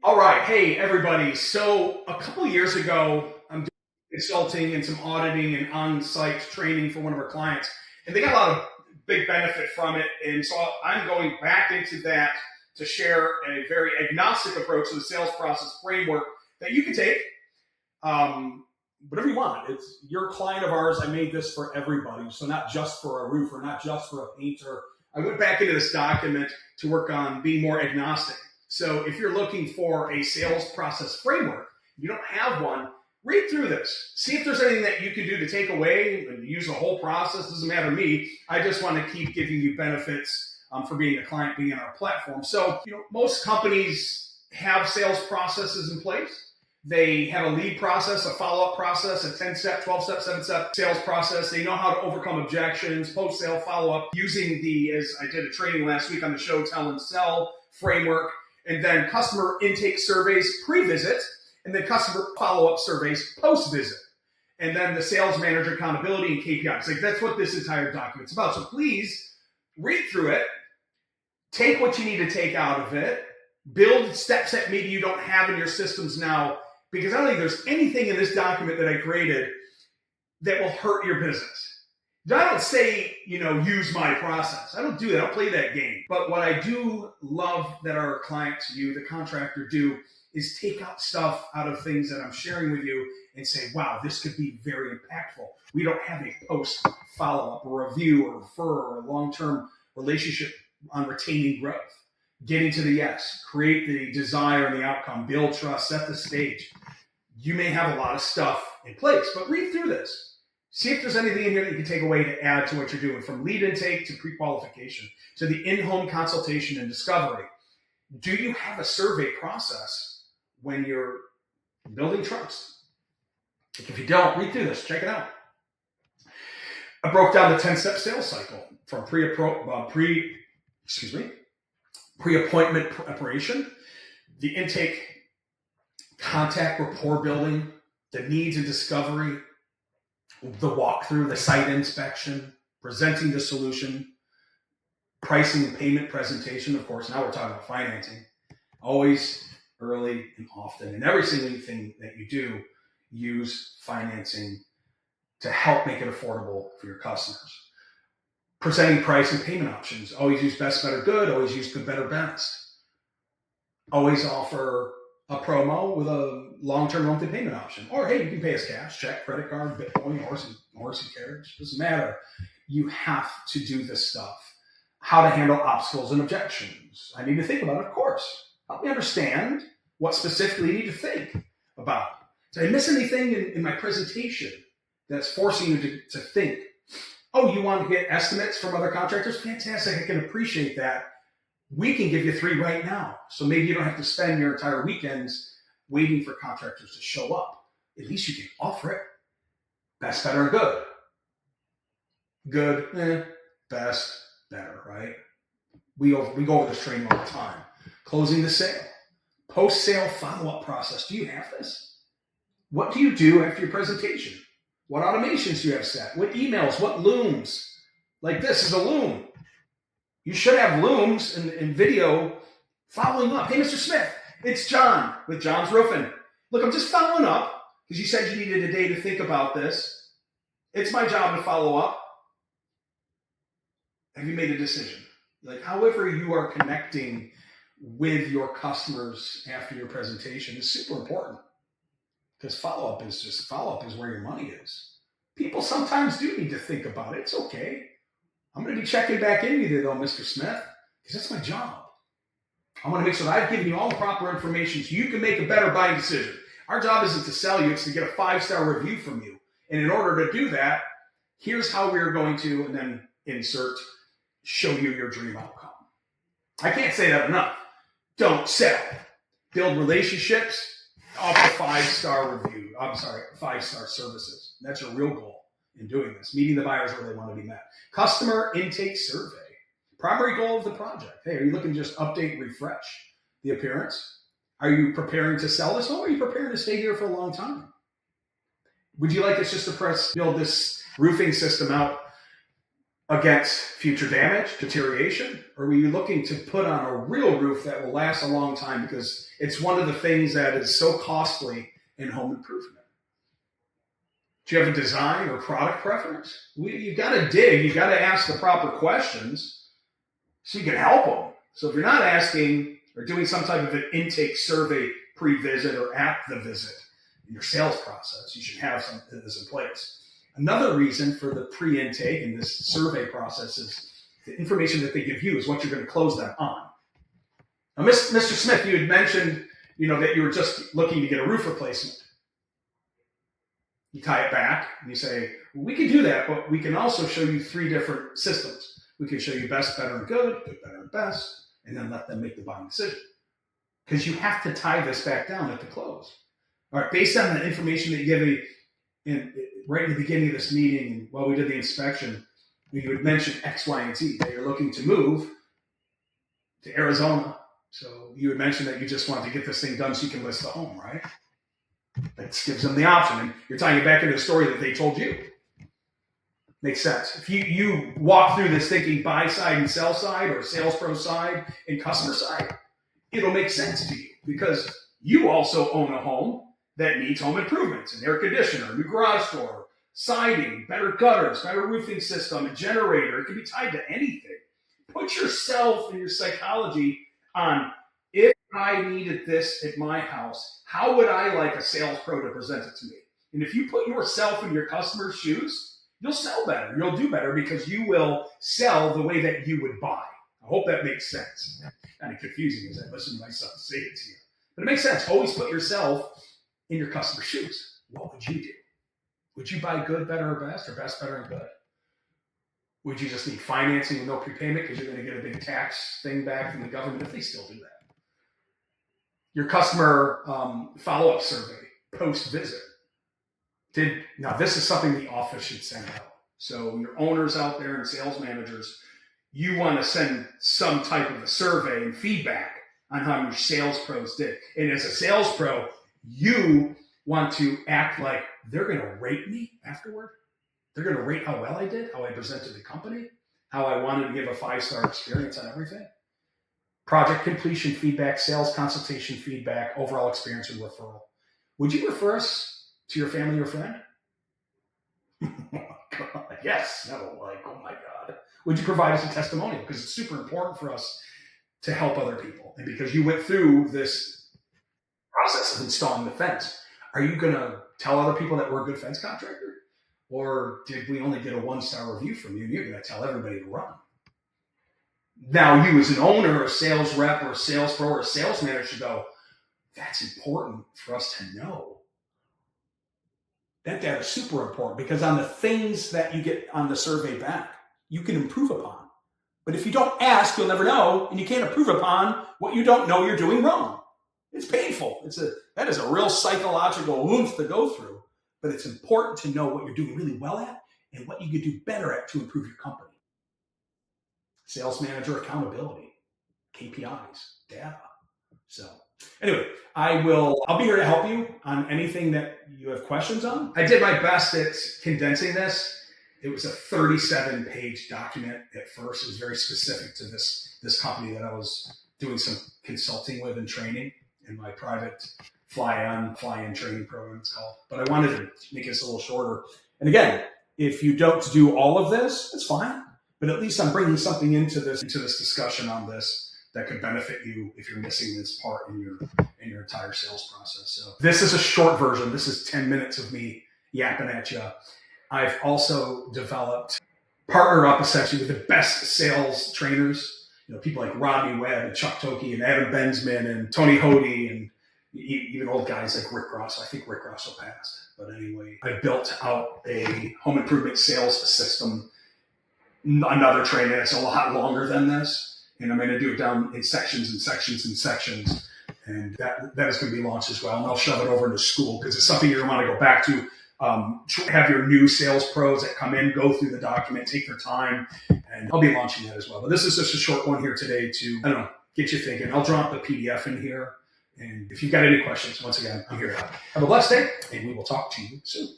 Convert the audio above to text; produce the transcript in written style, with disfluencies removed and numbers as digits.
All right. Hey, everybody. So a couple of years ago, I'm doing consulting and some auditing and on-site training for one of our clients, and they got a lot of big benefit from it. And so I'm going back into that to share a very agnostic approach to the sales process framework that you can take whatever you want. It's you're a client of ours. I made this for everybody. So not just for a roofer, not just for a painter. I went back into this document to work on being more agnostic. So if you're looking for a sales process framework, you don't have one, read through this. See if there's anything that you can do to take away and use the whole process. Doesn't matter to me. I just want to keep giving you benefits for being a client, being on our platform. So, most companies have sales processes in place. They have a lead process, a follow-up process, a 10-step, 12-step, 7-step sales process. They know how to overcome objections, post-sale follow-up, using as I did a training last week on the show, Tell and Sell framework, and then customer intake surveys pre-visit, and then customer follow-up surveys post-visit, and then the sales manager accountability and KPIs. That's what this entire document's about. So please read through it, take what you need to take out of it, build steps that maybe you don't have in your systems now, because I don't think there's anything in this document that I created that will hurt your business. I don't say, use my process. I don't do that. I don't play that game. But what I do love that our clients, you, the contractor, do is take out stuff out of things that I'm sharing with you and say, wow, this could be very impactful. We don't have a post follow-up or review or refer or a long-term relationship on retaining growth. Getting to the yes, create the desire and the outcome, build trust, set the stage. You may have a lot of stuff in place, but read through this. See if there's anything in here that you can take away to add to what you're doing, from lead intake to pre-qualification to the in-home consultation and discovery. Do you have a survey process when you're building trust? If you don't, read through this. Check it out. I broke down the 10-step sales cycle from pre-appointment preparation, the intake, contact, rapport building, the needs and discovery, the walkthrough, the site inspection, presenting the solution, pricing and payment presentation. Of course, now we're talking about financing. Always, early, and often. And every single thing that you do, use financing to help make it affordable for your customers. Presenting price and payment options. Always use best, better, good. Always use good, better, best. Always offer a promo with a long-term monthly payment option. Or, hey, you can pay us cash, check, credit card, Bitcoin, horse and carriage. Doesn't matter. You have to do this stuff. How to handle obstacles and objections. I need to think about it, of course. Help me understand what specifically you need to think about. Did I miss anything in my presentation that's forcing you to think? Oh, you want to get estimates from other contractors? Fantastic. I can appreciate that. We can give you 3 right now. So maybe you don't have to spend your entire weekends waiting for contractors to show up. At least you can offer it. Best, better, and good. Good, best, better, right? We go over this training all the time. Closing the sale. Post-sale follow-up process. Do you have this? What do you do after your presentation? What automations do you have set? What emails? What looms? Like this is a loom. You should have looms in video following up. Hey, Mr. Smith, it's John with John's Roofing. Look, I'm just following up because you said you needed a day to think about this. It's my job to follow up. Have you made a decision? However you are connecting with your customers after your presentation is super important. Because follow-up is where your money is. People sometimes do need to think about it. It's okay. I'm going to be checking back in with you, though, Mr. Smith, because that's my job. I want to make sure that I've given you all the proper information so you can make a better buying decision. Our job isn't to sell you. It's to get a 5-star review from you. And in order to do that, here's how we're going to, and then insert, show you your dream outcome. I can't say that enough. Don't sell. Build relationships. Offer 5-star review. 5-star services. That's your real goal in doing this. Meeting the buyers where they want to be met. Customer intake survey. Primary goal of the project. Hey, are you looking to just update, refresh the appearance? Are you preparing to sell this home, or are you preparing to stay here for a long time? Would you like us just to build this roofing system out against future damage, deterioration? Or were you looking to put on a real roof that will last a long time because it's one of the things that is so costly in home improvement? Do you have a design or product preference? You've got to dig. You've got to ask the proper questions so you can help them. So if you're not asking or doing some type of an intake survey pre-visit or at the visit in your sales process, you should have something that's in place. Another reason for the pre-intake and this survey process is the information that they give you is what you're going to close them on. Now, Mr. Smith, you had mentioned, that you were just looking to get a roof replacement. You tie it back and you say, well, we can do that, but we can also show you 3 different systems. We can show you best, better, and good, better, and best, and then let them make the buying decision. Because you have to tie this back down at the close. All right, based on the information that you gave me right in the beginning of this meeting, and while we did the inspection, you had mentioned X, Y, and Z, that you're looking to move to Arizona. So you had mentioned that you just want to get this thing done so you can list the home, right? That gives them the option. And you're tying it back into the story that they told you. Makes sense. If you walk through this thinking buy side and sell side, or sales pro side and customer side, it'll make sense to you because you also own a home that needs home improvements, an air conditioner, new garage door, siding, better gutters, better roofing system, a generator. It can be tied to anything. Put yourself and your psychology on, if I needed this at my house, how would I like a sales pro to present it to me? And if you put yourself in your customer's shoes, you'll sell better. You'll do better because you will sell the way that you would buy. I hope that makes sense. Kind of confusing as I listen to myself say it to you. But it makes sense. Always put yourself in your customer's shoes. What would you do? Would you buy good, better, or best, or best, better, and good? Would you just need financing with no prepayment because you're going to get a big tax thing back from the government if they still do that? Your customer follow-up survey post-visit. Now, this is something the office should send out. So your owners out there and sales managers, you want to send some type of a survey and feedback on how your sales pros did. And as a sales pro, you want to act like they're going to rate me afterward. They're going to rate how well I did, how I presented the company, how I wanted to give a 5-star experience on everything. Project completion feedback, sales consultation feedback, overall experience and referral. Would you refer us to your family or friend? Oh my God. Yes. No, oh my God. Would you provide us a testimonial? Because it's super important for us to help other people. And because you went through this process of installing the fence, are you going to tell other people that we're a good fence contractor? Or did we only get a 1-star review from you and you're going to tell everybody to run? Now, you as an owner, a sales rep, or a sales pro, or a sales manager should go, that's important for us to know. That data is super important because on the things that you get on the survey back, you can improve upon. But if you don't ask, you'll never know, and you can't improve upon what you don't know you're doing wrong. It's painful. That is a real psychological oomph to go through, but it's important to know what you're doing really well at and what you could do better at to improve your company. Sales manager accountability, KPIs, data. So anyway, I'll be here to help you on anything that you have questions on. I did my best at condensing this. It was a 37-page document at first. It was very specific to this company that I was doing some consulting with and training in my private fly-in training program, it's called. But I wanted to make this a little shorter. And again, if you don't do all of this, it's fine. But at least I'm bringing something into this discussion on this that could benefit you if you're missing this part in your entire sales process. So this is a short version. This is 10 minutes of me yapping at you. I've also developed, partner up essentially with the best sales trainers, people like Rodney Webb and Chuck Toki and Adam Bensman and Tony Hody and even old guys like Rick Ross. I think Rick Ross will pass. But anyway, I built out a home improvement sales system, another training that's a lot longer than this. And I'm going to do it down in sections and sections and sections. And that is going to be launched as well. And I'll shove it over into school because it's something you're going to want to go back to. Have your new sales pros that come in, go through the document, take their time, and I'll be launching that as well. But this is just a short one here today to, get you thinking. I'll drop the PDF in here. And if you've got any questions, once again, I'm here to help. Have a blessed day, and we will talk to you soon.